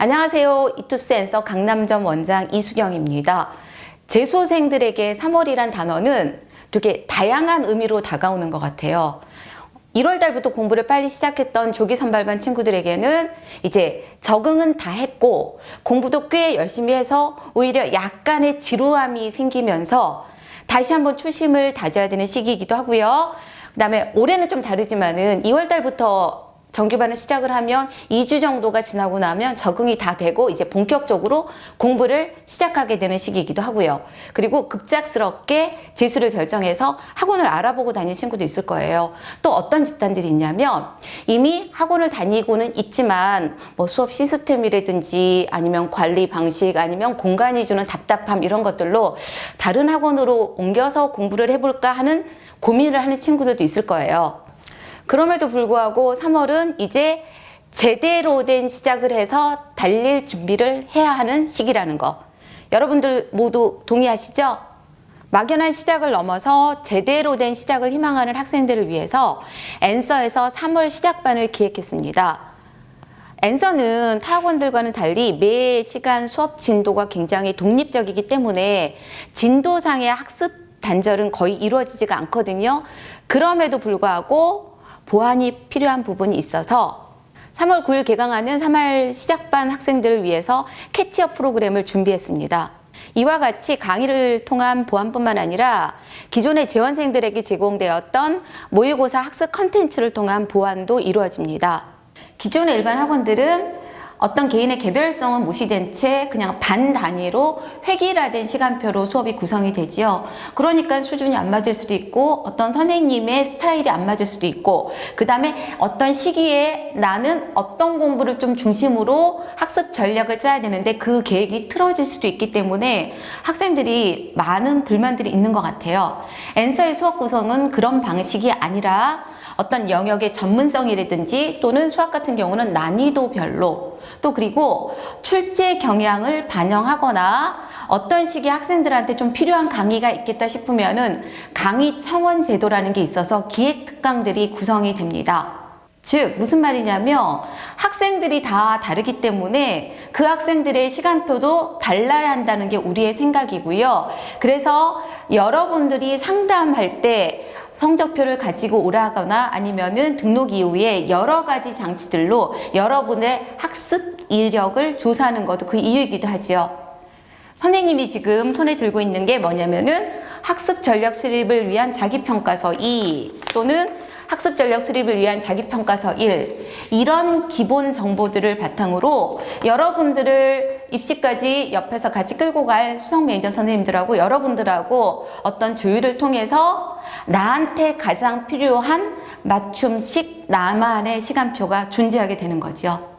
안녕하세요. 이투스 앤서 강남점 원장 이수경입니다. 재수생들에게 3월이란 단어는 되게 다양한 의미로 다가오는 것 같아요. 1월 달부터 공부를 빨리 시작했던 조기 선발반 친구들에게는 이제 적응은 다 했고 공부도 꽤 열심히 해서 오히려 약간의 지루함이 생기면서 다시 한번 초심을 다져야 되는 시기이기도 하고요. 그 다음에 올해는 좀 다르지만은 2월 달부터 정규반을 시작을 하면 2주 정도가 지나고 나면 적응이 다 되고 이제 본격적으로 공부를 시작하게 되는 시기이기도 하고요. 그리고 급작스럽게 재수를 결정해서 학원을 알아보고 다니는 친구도 있을 거예요. 또 어떤 집단들이 있냐면 이미 학원을 다니고는 있지만 뭐 수업 시스템이라든지 아니면 관리 방식 아니면 공간이 주는 답답함 이런 것들로 다른 학원으로 옮겨서 공부를 해볼까 하는 고민을 하는 친구들도 있을 거예요. 그럼에도 불구하고 3월은 이제 제대로 된 시작을 해서 달릴 준비를 해야 하는 시기라는 거. 여러분들 모두 동의하시죠? 막연한 시작을 넘어서 제대로 된 시작을 희망하는 학생들을 위해서 앤서에서 3월 시작반을 기획했습니다. 앤서는 타 학원들과는 달리 매 시간 수업 진도가 굉장히 독립적이기 때문에 진도상의 학습 단절은 거의 이루어지지가 않거든요. 그럼에도 불구하고 보완이 필요한 부분이 있어서 3월 9일 개강하는 3월 시작반 학생들을 위해서 캐치업 프로그램을 준비했습니다. 이와 같이 강의를 통한 보완뿐만 아니라 기존의 재원생들에게 제공되었던 모의고사 학습 컨텐츠를 통한 보완도 이루어집니다. 기존의 일반 학원들은 어떤 개인의 개별성은 무시된 채 그냥 반 단위로 획일화된 시간표로 수업이 구성이 되지요. 그러니까 수준이 안 맞을 수도 있고 어떤 선생님의 스타일이 안 맞을 수도 있고 그 다음에 어떤 시기에 나는 어떤 공부를 좀 중심으로 학습 전략을 짜야 되는데 그 계획이 틀어질 수도 있기 때문에 학생들이 많은 불만들이 있는 것 같아요. 앤서의 수업 구성은 그런 방식이 아니라 어떤 영역의 전문성이라든지 또는 수학 같은 경우는 난이도별로 또 그리고 출제 경향을 반영하거나 어떤 시기에 학생들한테 좀 필요한 강의가 있겠다 싶으면은 강의 청원 제도라는 게 있어서 기획 특강들이 구성이 됩니다. 즉 무슨 말이냐면 학생들이 다 다르기 때문에 그 학생들의 시간표도 달라야 한다는 게 우리의 생각이고요. 그래서 여러분들이 상담할 때 성적표를 가지고 오라거나 아니면은 등록 이후에 여러 가지 장치들로 여러분의 학습 이력을 조사하는 것도 그 이유이기도 하죠. 선생님이 지금 손에 들고 있는 게 뭐냐면은 학습 전략 수립을 위한 자기평가서 2 또는 학습 전략 수립을 위한 자기평가서 1 이런 기본 정보들을 바탕으로 여러분들을 입시까지 옆에서 같이 끌고 갈 수석 매니저 선생님들하고 여러분들하고 어떤 조율을 통해서 나한테 가장 필요한 맞춤식 나만의 시간표가 존재하게 되는 거죠.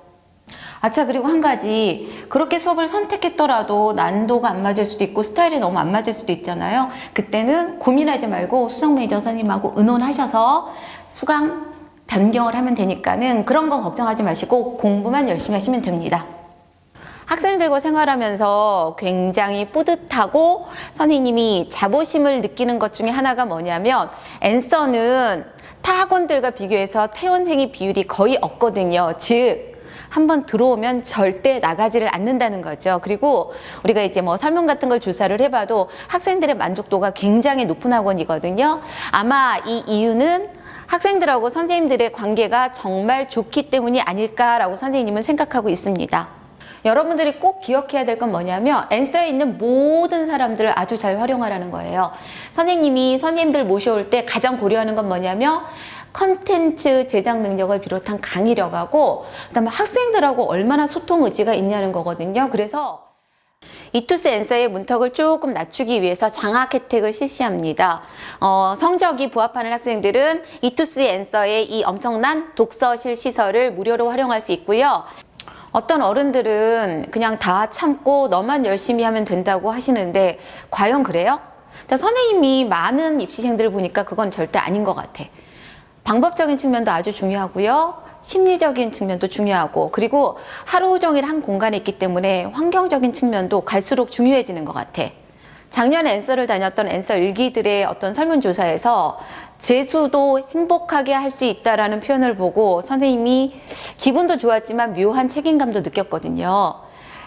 아차 그리고 한 가지 그렇게 수업을 선택했더라도 난도가 안 맞을 수도 있고 스타일이 너무 안 맞을 수도 있잖아요. 그때는 고민하지 말고 수석 매니저 선생님하고 의논하셔서 수강 변경을 하면 되니까는 그런 건 걱정하지 마시고 공부만 열심히 하시면 됩니다. 학생들과 생활하면서 굉장히 뿌듯하고 선생님이 자부심을 느끼는 것 중에 하나가 뭐냐면 앤서는 타 학원들과 비교해서 퇴원생의 비율이 거의 없거든요. 즉 한번 들어오면 절대 나가지를 않는다는 거죠. 그리고 우리가 이제 뭐 설문 같은 걸 조사를 해봐도 학생들의 만족도가 굉장히 높은 학원이거든요. 아마 이 이유는 학생들하고 선생님들의 관계가 정말 좋기 때문이 아닐까라고 선생님은 생각하고 있습니다. 여러분들이 꼭 기억해야 될 건 뭐냐면 앤서에 있는 모든 사람들을 아주 잘 활용하라는 거예요. 선생님이 선생님들 모셔올 때 가장 고려하는 건 뭐냐면 컨텐츠 제작 능력을 비롯한 강의력하고 그다음에 학생들하고 얼마나 소통 의지가 있냐는 거거든요. 그래서 이투스 앤서의 문턱을 조금 낮추기 위해서 장학 혜택을 실시합니다. 성적이 부합하는 학생들은 이투스 앤서의 이 엄청난 독서실 시설을 무료로 활용할 수 있고요. 어떤 어른들은 그냥 다 참고 너만 열심히 하면 된다고 하시는데 과연 그래요? 선생님이 많은 입시생들을 보니까 그건 절대 아닌 것 같아. 방법적인 측면도 아주 중요하고요. 심리적인 측면도 중요하고 그리고 하루 종일 한 공간에 있기 때문에 환경적인 측면도 갈수록 중요해지는 것 같아. 작년 앤서를 다녔던 앤서 일기들의 어떤 설문조사에서 재수도 행복하게 할 수 있다라는 표현을 보고 선생님이 기분도 좋았지만 묘한 책임감도 느꼈거든요.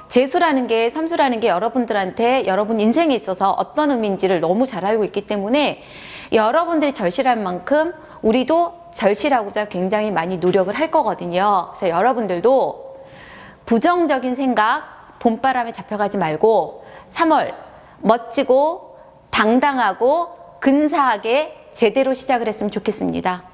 재수라는 게, 삼수라는 게 여러분들한테 여러분 인생에 있어서 어떤 의미인지를 너무 잘 알고 있기 때문에 여러분들이 절실한 만큼 우리도 절실하고자 굉장히 많이 노력을 할 거거든요. 그래서 여러분들도 부정적인 생각, 봄바람에 잡혀가지 말고 3월 멋지고 당당하고 근사하게 제대로 시작을 했으면 좋겠습니다.